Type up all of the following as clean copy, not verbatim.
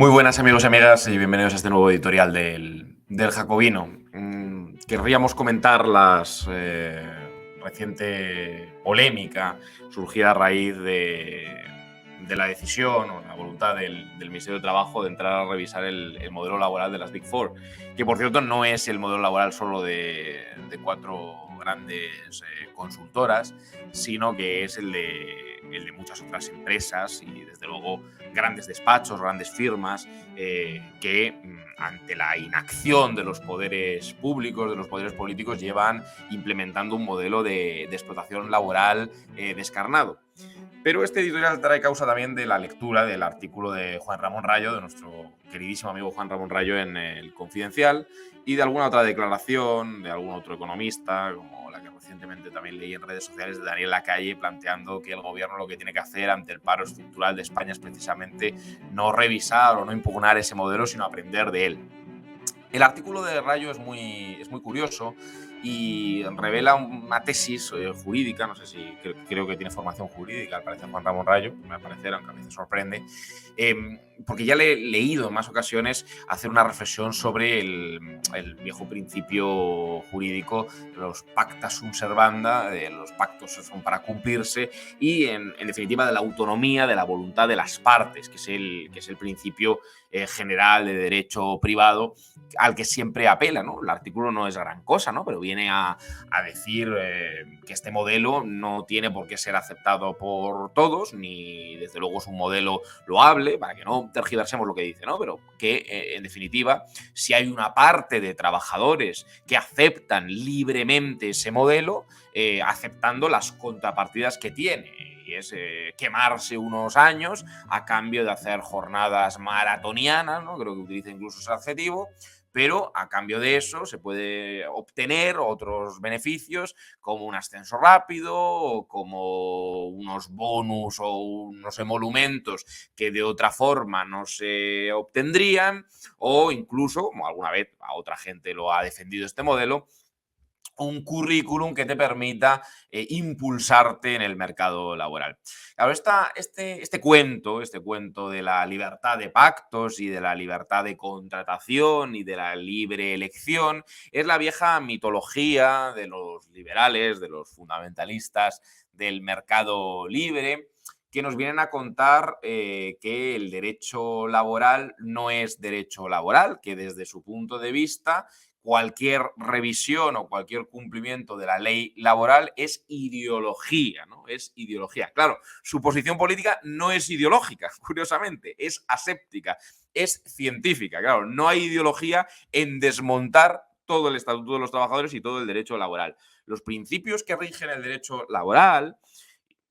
Muy buenas amigos y amigas y bienvenidos a este nuevo editorial del Jacobino. Querríamos comentar reciente polémica surgida a raíz de la decisión o la voluntad del Ministerio de Trabajo de entrar a revisar el modelo laboral de las Big Four, que por cierto no es el modelo laboral solo de cuatro grandes consultoras, sino que es el de muchas otras empresas y desde luego grandes despachos, grandes firmas, que ante la inacción de los poderes públicos, de los poderes políticos, llevan implementando un modelo de explotación laboral descarnado. Pero este editorial trae causa también de la lectura del artículo de Juan Ramón Rayo, de nuestro queridísimo amigo Juan Ramón Rayo en El Confidencial, y de alguna otra declaración de algún otro economista, como la que recientemente también leí en redes sociales de Daniel Lacalle, planteando que el gobierno lo que tiene que hacer ante el paro estructural de España es precisamente no revisar o no impugnar ese modelo, sino aprender de él. El artículo de Rayo es muy curioso y revela una tesis jurídica, no sé si creo que tiene formación jurídica, al parecer Juan Ramón Rayo, me parece, aunque a veces sorprende, porque ya le he leído en más ocasiones hacer una reflexión sobre el viejo principio jurídico, los pacta sunt servanda, los pactos son para cumplirse y en definitiva de la autonomía, de la voluntad de las partes, que es el principio general de derecho privado al que siempre apela, ¿no? El artículo no es gran cosa, ¿no? Pero viene a decir que este modelo no tiene por qué ser aceptado por todos, ni desde luego es un modelo loable, para que no tergiversemos lo que dice, ¿no? Pero que, en definitiva, si hay una parte de trabajadores que aceptan libremente ese modelo, aceptando las contrapartidas que tiene, y es quemarse unos años a cambio de hacer jornadas maratonianas, ¿no? Creo que utiliza incluso ese adjetivo, pero a cambio de eso se puede obtener otros beneficios como un ascenso rápido o como unos bonus o unos emolumentos que de otra forma no se obtendrían, o incluso, como alguna vez a otra gente lo ha defendido este modelo, un currículum que te permita impulsarte en el mercado laboral. Claro, este cuento de la libertad de pactos y de la libertad de contratación y de la libre elección es la vieja mitología de los liberales, de los fundamentalistas del mercado libre, que nos vienen a contar que el derecho laboral no es derecho laboral, que desde su punto de vista cualquier revisión o cualquier cumplimiento de la ley laboral es ideología, ¿no? Es ideología. Claro, su posición política no es ideológica, curiosamente, es aséptica, es científica. Claro, no hay ideología en desmontar todo el Estatuto de los Trabajadores y todo el derecho laboral. Los principios que rigen el derecho laboral,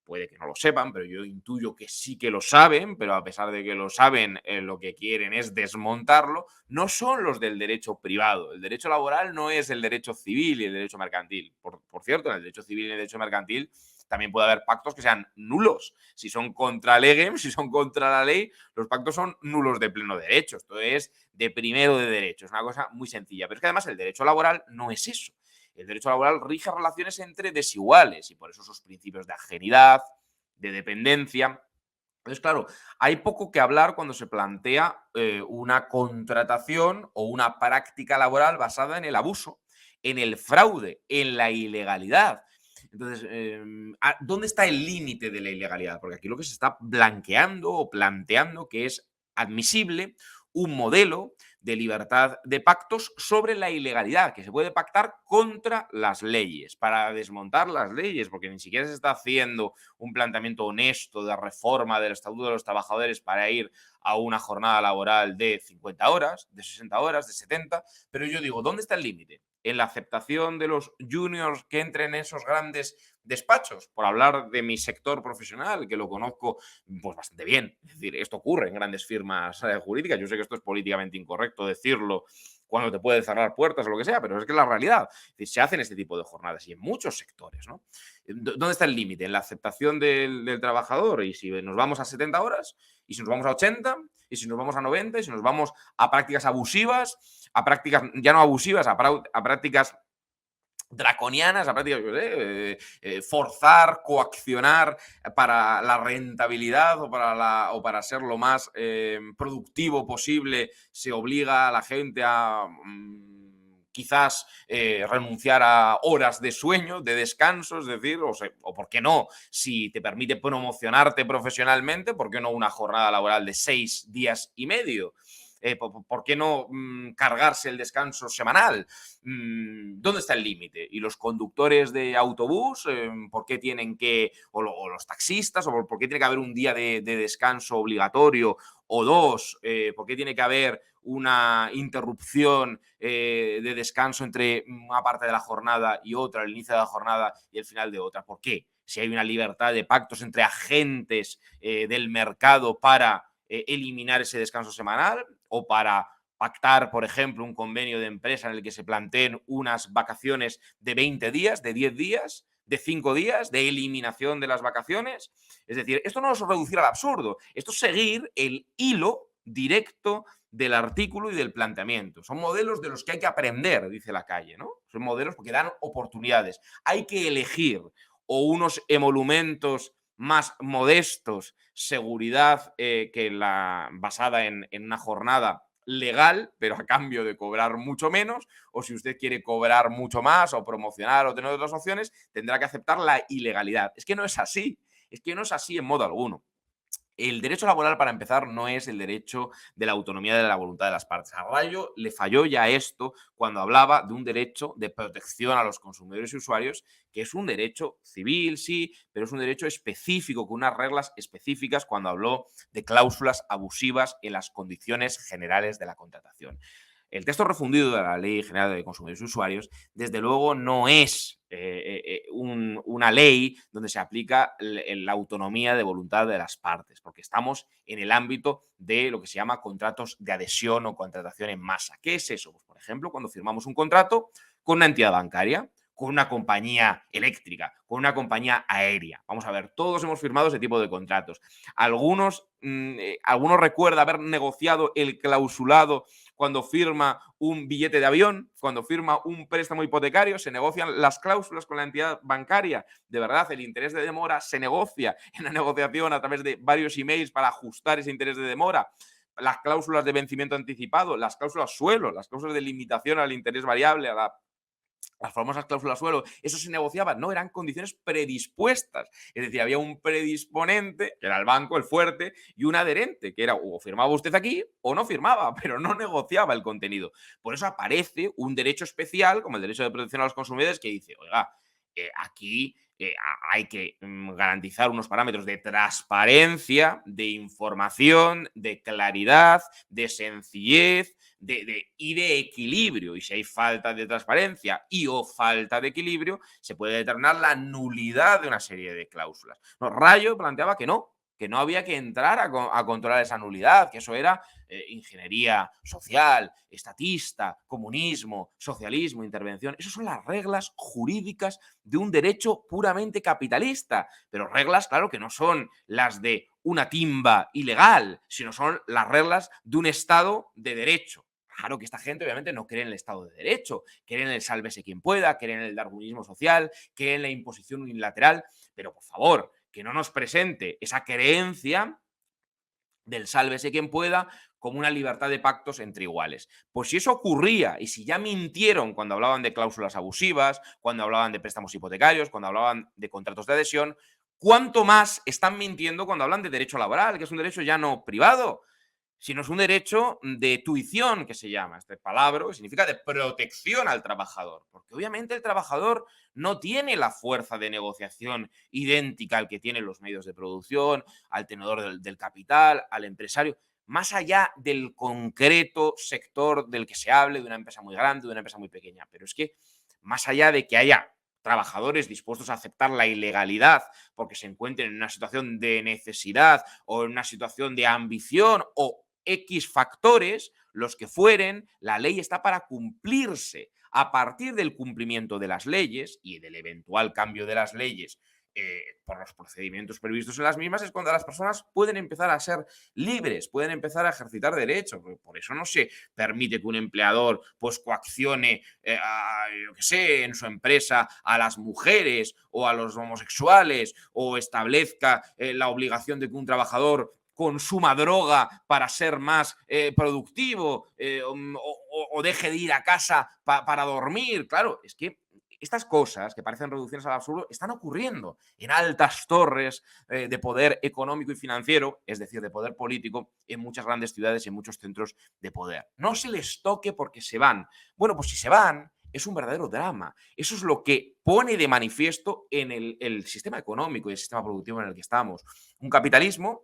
puede que no lo sepan, pero yo intuyo que sí que lo saben, pero a pesar de que lo saben, lo que quieren es desmontarlo, no son los del derecho privado. El derecho laboral no es el derecho civil y el derecho mercantil. Por cierto, en el derecho civil y en el derecho mercantil también puede haber pactos que sean nulos. Si son contra legem, si son contra la ley, los pactos son nulos de pleno derecho. Esto es de primero de derecho. Es una cosa muy sencilla. Pero es que además el derecho laboral no es eso. El derecho laboral rige relaciones entre desiguales y por eso esos principios de ajenidad, de dependencia. Entonces, claro, hay poco que hablar cuando se plantea una contratación o una práctica laboral basada en el abuso, en el fraude, en la ilegalidad. Entonces, ¿dónde está el límite de la ilegalidad? Porque aquí lo que se está blanqueando o planteando que es admisible un modelo de libertad de pactos sobre la ilegalidad, que se puede pactar contra las leyes, para desmontar las leyes, porque ni siquiera se está haciendo un planteamiento honesto de reforma del Estatuto de los Trabajadores para ir a una jornada laboral de 50 horas, de 60 horas, de 70, pero yo digo, ¿dónde está el límite? ¿En la aceptación de los juniors que entren en esos grandes despachos? Por hablar de mi sector profesional, que lo conozco pues bastante bien. Es decir, esto ocurre en grandes firmas jurídicas. Yo sé que esto es políticamente incorrecto decirlo cuando te puede cerrar puertas o lo que sea, pero es que es la realidad. Es decir, se hacen este tipo de jornadas y en muchos sectores, ¿no? ¿Dónde está el límite? ¿En la aceptación del trabajador? Y si nos vamos a 70 horas, y si nos vamos a 80, y si nos vamos a 90, y si nos vamos a prácticas abusivas, a prácticas ya no abusivas, a prácticas draconianas, a práctica, forzar, coaccionar para la rentabilidad o para ser lo más productivo posible, se obliga a la gente a quizás renunciar a horas de sueño, de descanso, es decir, o por qué no, si te permite promocionarte profesionalmente, ¿por qué no una jornada laboral de 6 días y medio? ¿Por qué no cargarse el descanso semanal? ¿Dónde está el límite? ¿Y los conductores de autobús, por qué tienen que, o los taxistas, o por qué tiene que haber un día de descanso obligatorio o dos? ¿Por qué tiene que haber una interrupción de descanso entre una parte de la jornada y otra, el inicio de la jornada y el final de otra? ¿Por qué? Si hay una libertad de pactos entre agentes del mercado para eliminar ese descanso semanal o para pactar, por ejemplo, un convenio de empresa en el que se planteen unas vacaciones de 20 días, de 10 días, de 5 días, de eliminación de las vacaciones. Es decir, esto no es reducir al absurdo, esto es seguir el hilo directo del artículo y del planteamiento. Son modelos de los que hay que aprender, dice la calle, ¿no? Son modelos porque dan oportunidades. Hay que elegir o unos emolumentos más modestos, seguridad que la basada en una jornada legal, pero a cambio de cobrar mucho menos, o si usted quiere cobrar mucho más o promocionar o tener otras opciones, tendrá que aceptar la ilegalidad. Es que no es así, es que no es así en modo alguno. El derecho laboral, para empezar, no es el derecho de la autonomía de la voluntad de las partes. A Rayo le falló ya esto cuando hablaba de un derecho de protección a los consumidores y usuarios, que es un derecho civil, sí, pero es un derecho específico, con unas reglas específicas cuando habló de cláusulas abusivas en las condiciones generales de la contratación. El texto refundido de la Ley General de Consumidores y Usuarios, desde luego, no es una ley donde se aplica la autonomía de voluntad de las partes, porque estamos en el ámbito de lo que se llama contratos de adhesión o contratación en masa. ¿Qué es eso? Pues, por ejemplo, cuando firmamos un contrato con una entidad bancaria, con una compañía eléctrica, con una compañía aérea. Vamos a ver, todos hemos firmado ese tipo de contratos. Algunos recuerdan haber negociado el clausulado cuando firma un billete de avión, cuando firma un préstamo hipotecario, se negocian las cláusulas con la entidad bancaria. De verdad, el interés de demora se negocia en la negociación a través de varios emails para ajustar ese interés de demora. Las cláusulas de vencimiento anticipado, las cláusulas suelo, las cláusulas de limitación al interés variable, las famosas cláusulas suelo, eso se negociaba, no, eran condiciones predispuestas. Es decir, había un predisponente, que era el banco, el fuerte, y un adherente, que era o firmaba usted aquí o no firmaba, pero no negociaba el contenido. Por eso aparece un derecho especial, como el derecho de protección a los consumidores, que dice, oiga, aquí hay que garantizar unos parámetros de transparencia, de información, de claridad, de sencillez, y de equilibrio. Y si hay falta de transparencia y o falta de equilibrio, se puede determinar la nulidad de una serie de cláusulas. No, Rayo planteaba que no había que entrar a controlar esa nulidad, que eso era ingeniería social, estatista, comunismo, socialismo, intervención. Esas son las reglas jurídicas de un derecho puramente capitalista, pero reglas, claro, que no son las de una timba ilegal, sino son las reglas de un Estado de derecho. Claro que esta gente obviamente no cree en el Estado de Derecho, cree en el sálvese quien pueda, cree en el darwinismo social, cree en la imposición unilateral, pero por favor, que no nos presente esa creencia del sálvese quien pueda como una libertad de pactos entre iguales. Pues si eso ocurría y si ya mintieron cuando hablaban de cláusulas abusivas, cuando hablaban de préstamos hipotecarios, cuando hablaban de contratos de adhesión, ¿cuánto más están mintiendo cuando hablan de derecho laboral, que es un derecho ya no privado, sino es un derecho de tuición, que se llama este palabra, que significa de protección al trabajador? Porque obviamente el trabajador no tiene la fuerza de negociación idéntica al que tienen los medios de producción, al tenedor del capital, al empresario, más allá del concreto sector del que se hable, de una empresa muy grande, de una empresa muy pequeña. Pero es que más allá de que haya trabajadores dispuestos a aceptar la ilegalidad porque se encuentren en una situación de necesidad o en una situación de ambición o X factores, los que fueren, la ley está para cumplirse. A partir del cumplimiento de las leyes y del eventual cambio de las leyes por los procedimientos previstos en las mismas, es cuando las personas pueden empezar a ser libres, pueden empezar a ejercitar derechos. Por eso no se permite que un empleador pues coaccione, yo qué sé, en su empresa a las mujeres o a los homosexuales, o establezca la obligación de que un trabajador consuma droga para ser más productivo, o deje de ir a casa para dormir. Claro, es que estas cosas que parecen reducciones al absurdo están ocurriendo en altas torres de poder económico y financiero, es decir, de poder político, en muchas grandes ciudades y en muchos centros de poder. No se les toque porque se van. Bueno, pues si se van, es un verdadero drama. Eso es lo que pone de manifiesto en el sistema económico y el sistema productivo en el que estamos. Un capitalismo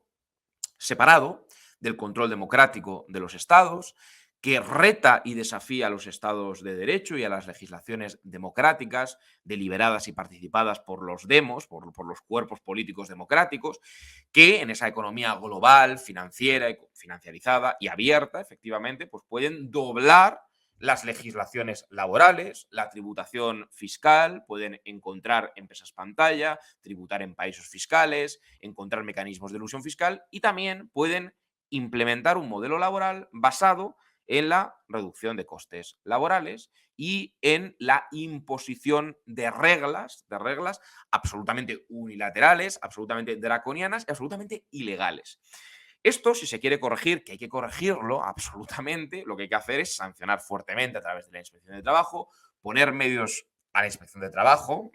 separado del control democrático de los estados, que reta y desafía a los estados de derecho y a las legislaciones democráticas, deliberadas y participadas por los demos, por los cuerpos políticos democráticos, que en esa economía global, financiera, financiarizada y abierta, efectivamente, pues pueden doblar las legislaciones laborales, la tributación fiscal, pueden encontrar empresas pantalla, tributar en paraísos fiscales, encontrar mecanismos de elusión fiscal, y también pueden implementar un modelo laboral basado en la reducción de costes laborales y en la imposición de reglas absolutamente unilaterales, absolutamente draconianas y absolutamente ilegales. Esto, si se quiere corregir, que hay que corregirlo absolutamente, lo que hay que hacer es sancionar fuertemente a través de la inspección de trabajo, poner medios a la inspección de trabajo,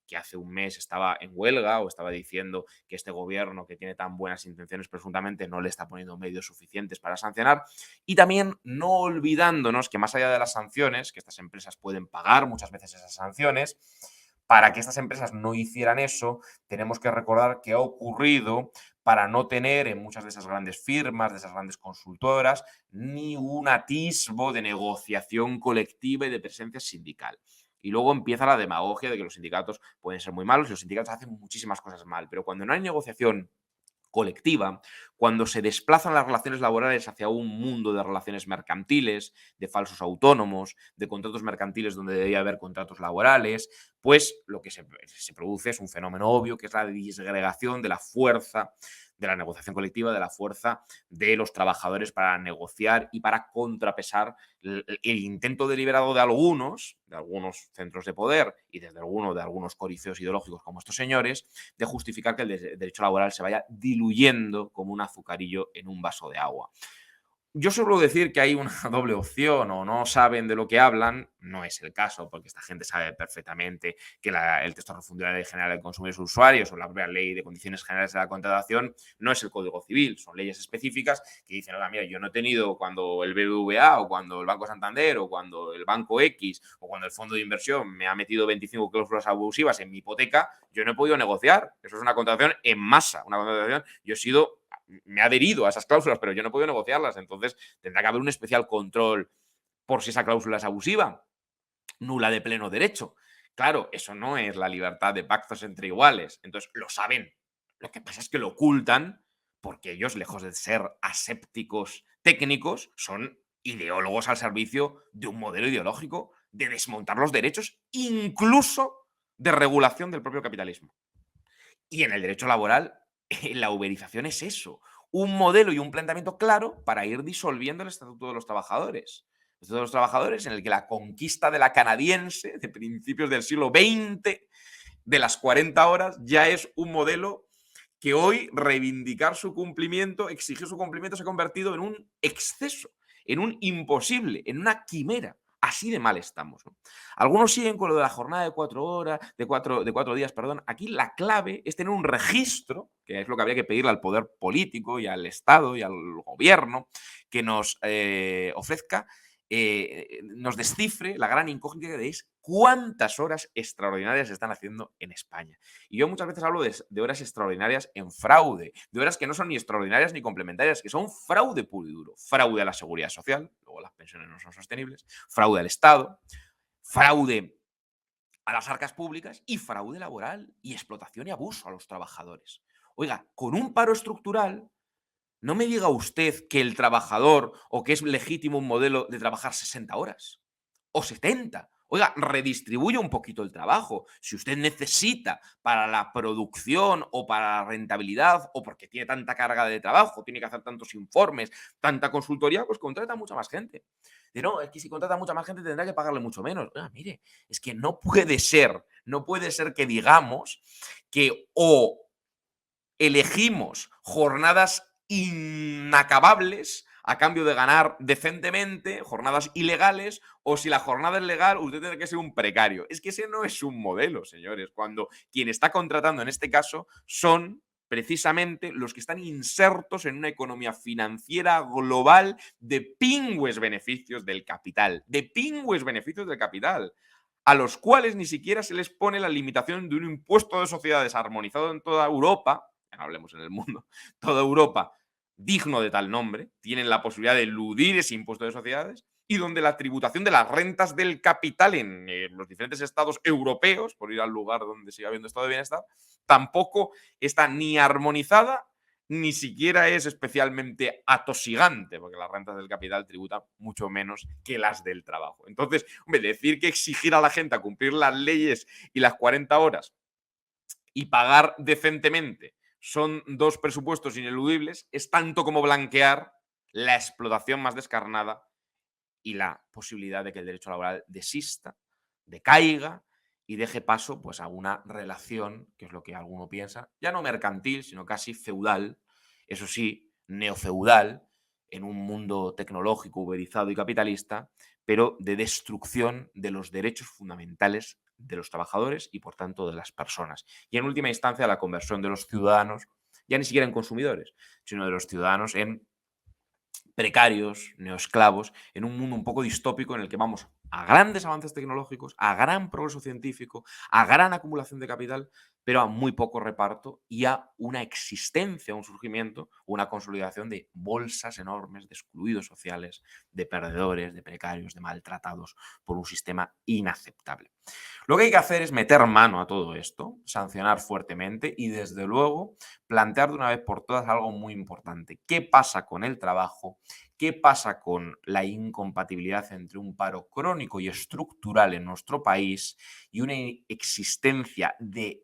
que hace un mes estaba en huelga o estaba diciendo que este gobierno, que tiene tan buenas intenciones presuntamente, no le está poniendo medios suficientes para sancionar. Y también no olvidándonos que más allá de las sanciones, que estas empresas pueden pagar muchas veces esas sanciones, para que estas empresas no hicieran eso, tenemos que recordar que ha ocurrido para no tener en muchas de esas grandes firmas, de esas grandes consultoras, ni un atisbo de negociación colectiva y de presencia sindical. Y luego empieza la demagogia de que los sindicatos pueden ser muy malos y los sindicatos hacen muchísimas cosas mal, pero cuando no hay negociación colectiva, cuando se desplazan las relaciones laborales hacia un mundo de relaciones mercantiles, de falsos autónomos, de contratos mercantiles donde debería haber contratos laborales, pues lo que se produce es un fenómeno obvio, que es la disgregación de la fuerza de la negociación colectiva, de la fuerza de los trabajadores para negociar y para contrapesar el intento deliberado de algunos centros de poder y desde alguno de algunos corifeos ideológicos como estos señores, de justificar que el derecho laboral se vaya diluyendo como un azucarillo en un vaso de agua. Yo suelo decir que hay una doble opción: o no saben de lo que hablan, no es el caso, porque esta gente sabe perfectamente que el texto refundido de la Ley General del Consumidores y Usuarios o la propia Ley de Condiciones Generales de la Contratación no es el Código Civil, son leyes específicas que dicen: oiga, mira, yo no he tenido, cuando el BBVA o cuando el Banco Santander o cuando el Banco X o cuando el fondo de inversión me ha metido 25 cláusulas abusivas en mi hipoteca, yo no he podido negociar. Eso es una contratación en masa, una contratación. Me he adherido a esas cláusulas, pero yo no he podido negociarlas. Entonces tendrá que haber un especial control por si esa cláusula es abusiva, nula de pleno derecho. Claro, eso no es la libertad de pactos entre iguales. Entonces lo saben. Lo que pasa es que lo ocultan porque ellos, lejos de ser asépticos técnicos, son ideólogos al servicio de un modelo ideológico de desmontar los derechos, incluso de regulación del propio capitalismo. Y en el derecho laboral, la uberización es eso: un modelo y un planteamiento claro para ir disolviendo el Estatuto de los Trabajadores. El Estatuto de los Trabajadores, en el que la conquista de la canadiense de principios del siglo XX, de las 40 horas, ya es un modelo que hoy reivindicar su cumplimiento, exigir su cumplimiento, se ha convertido en un exceso, en un imposible, en una quimera. Así de mal estamos, ¿no? Algunos siguen con lo de la jornada de 4 horas, de cuatro días, perdón. Aquí la clave es tener un registro, que es lo que habría que pedirle al poder político y al Estado y al gobierno, que nos ofrezca, nos descifre la gran incógnita de es cuántas horas extraordinarias se están haciendo en España. Y yo muchas veces hablo de horas extraordinarias en fraude, de horas que no son ni extraordinarias ni complementarias, que son fraude puro y duro. Fraude a la seguridad social, luego las pensiones no son sostenibles, fraude al Estado, fraude a las arcas públicas y fraude laboral y explotación y abuso a los trabajadores. Oiga, con un paro estructural, no me diga usted que el trabajador, o que es legítimo un modelo de trabajar 60 horas, o 70, Oiga, redistribuya un poquito el trabajo. Si usted necesita para la producción o para la rentabilidad o porque tiene tanta carga de trabajo, tiene que hacer tantos informes, tanta consultoría, pues contrata mucha más gente. De no, es que si contrata mucha más gente tendrá que pagarle mucho menos. Oiga, mire, es que no puede ser que digamos que o elegimos jornadas inacabables a cambio de ganar decentemente, jornadas ilegales, o si la jornada es legal, usted tiene que ser un precario. Es que ese no es un modelo, señores, cuando quien está contratando en este caso son precisamente los que están insertos en una economía financiera global de pingües beneficios del capital, a los cuales ni siquiera se les pone la limitación de un impuesto de sociedades armonizado en toda Europa, no hablemos en el mundo, toda Europa, digno de tal nombre, tienen la posibilidad de eludir ese impuesto de sociedades y donde la tributación de las rentas del capital en los diferentes estados europeos, por ir al lugar donde siga habiendo estado de bienestar, tampoco está ni armonizada ni siquiera es especialmente atosigante, porque las rentas del capital tributan mucho menos que las del trabajo. Entonces, hombre, decir que exigir a la gente a cumplir las leyes y las 40 horas y pagar decentemente son dos presupuestos ineludibles, es tanto como blanquear la explotación más descarnada y la posibilidad de que el derecho laboral desista, decaiga y deje paso pues, a una relación, que es lo que alguno piensa, ya no mercantil, sino casi feudal, eso sí, neofeudal, en un mundo tecnológico, uberizado y capitalista, pero de destrucción de los derechos fundamentales de los trabajadores y, por tanto, de las personas. Y, en última instancia, la conversión de los ciudadanos, ya ni siquiera en consumidores, sino de los ciudadanos en precarios, neoesclavos, en un mundo un poco distópico en el que vamos a grandes avances tecnológicos, a gran progreso científico, a gran acumulación de capital, pero a muy poco reparto y a una existencia, un surgimiento, una consolidación de bolsas enormes de excluidos sociales, de perdedores, de precarios, de maltratados por un sistema inaceptable. Lo que hay que hacer es meter mano a todo esto, sancionar fuertemente y, desde luego, plantear de una vez por todas algo muy importante. ¿Qué pasa con el trabajo? ¿Qué pasa con la incompatibilidad entre un paro crónico y estructural en nuestro país y una existencia de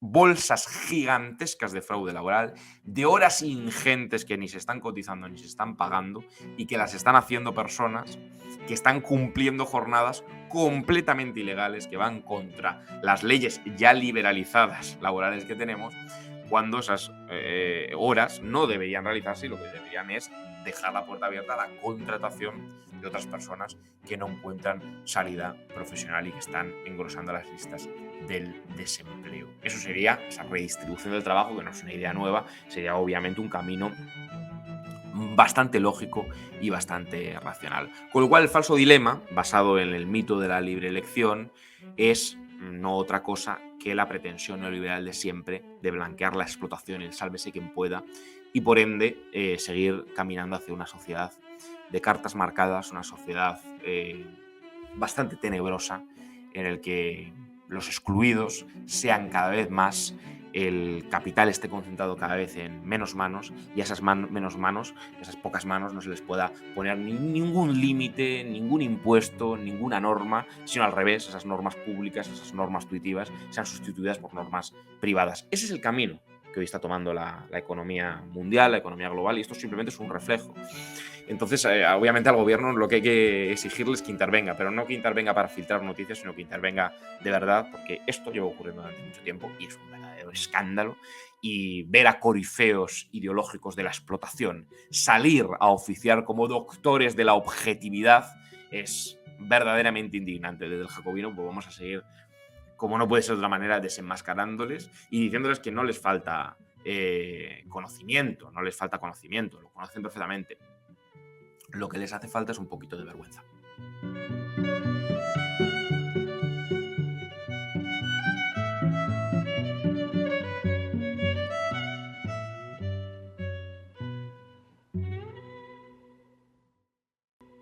bolsas gigantescas de fraude laboral, de horas ingentes que ni se están cotizando ni se están pagando y que las están haciendo personas que están cumpliendo jornadas completamente ilegales que van contra las leyes ya liberalizadas laborales que tenemos, cuando esas horas no deberían realizarse y lo que deberían es dejar la puerta abierta a la contratación de otras personas que no encuentran salida profesional y que están engrosando las listas del desempleo. Eso sería esa redistribución del trabajo, que no es una idea nueva, sería obviamente un camino bastante lógico y bastante racional. Con lo cual, el falso dilema, basado en el mito de la libre elección, es no otra cosa que la pretensión neoliberal de siempre de blanquear la explotación, el sálvese quien pueda, y por ende seguir caminando hacia una sociedad de cartas marcadas, una sociedad bastante tenebrosa, en el que los excluidos sean cada vez más, el capital esté concentrado cada vez en menos manos y a esas menos manos, esas pocas manos, no se les pueda poner ningún límite, ningún impuesto, ninguna norma, sino al revés, esas normas públicas, esas normas tuitivas sean sustituidas por normas privadas. Ese es el camino que hoy está tomando la economía mundial, la economía global, y esto simplemente es un reflejo. Entonces, obviamente al gobierno lo que hay que exigirle es que intervenga, pero no que intervenga para filtrar noticias, sino que intervenga de verdad, porque esto lleva ocurriendo durante mucho tiempo y es un verdadero escándalo. Y ver a corifeos ideológicos de la explotación salir a oficiar como doctores de la objetividad es verdaderamente indignante. Desde el jacobino pues vamos a seguir, como no puede ser de otra manera, desenmascarándoles y diciéndoles que no les falta conocimiento, lo conocen perfectamente. Lo que les hace falta es un poquito de vergüenza.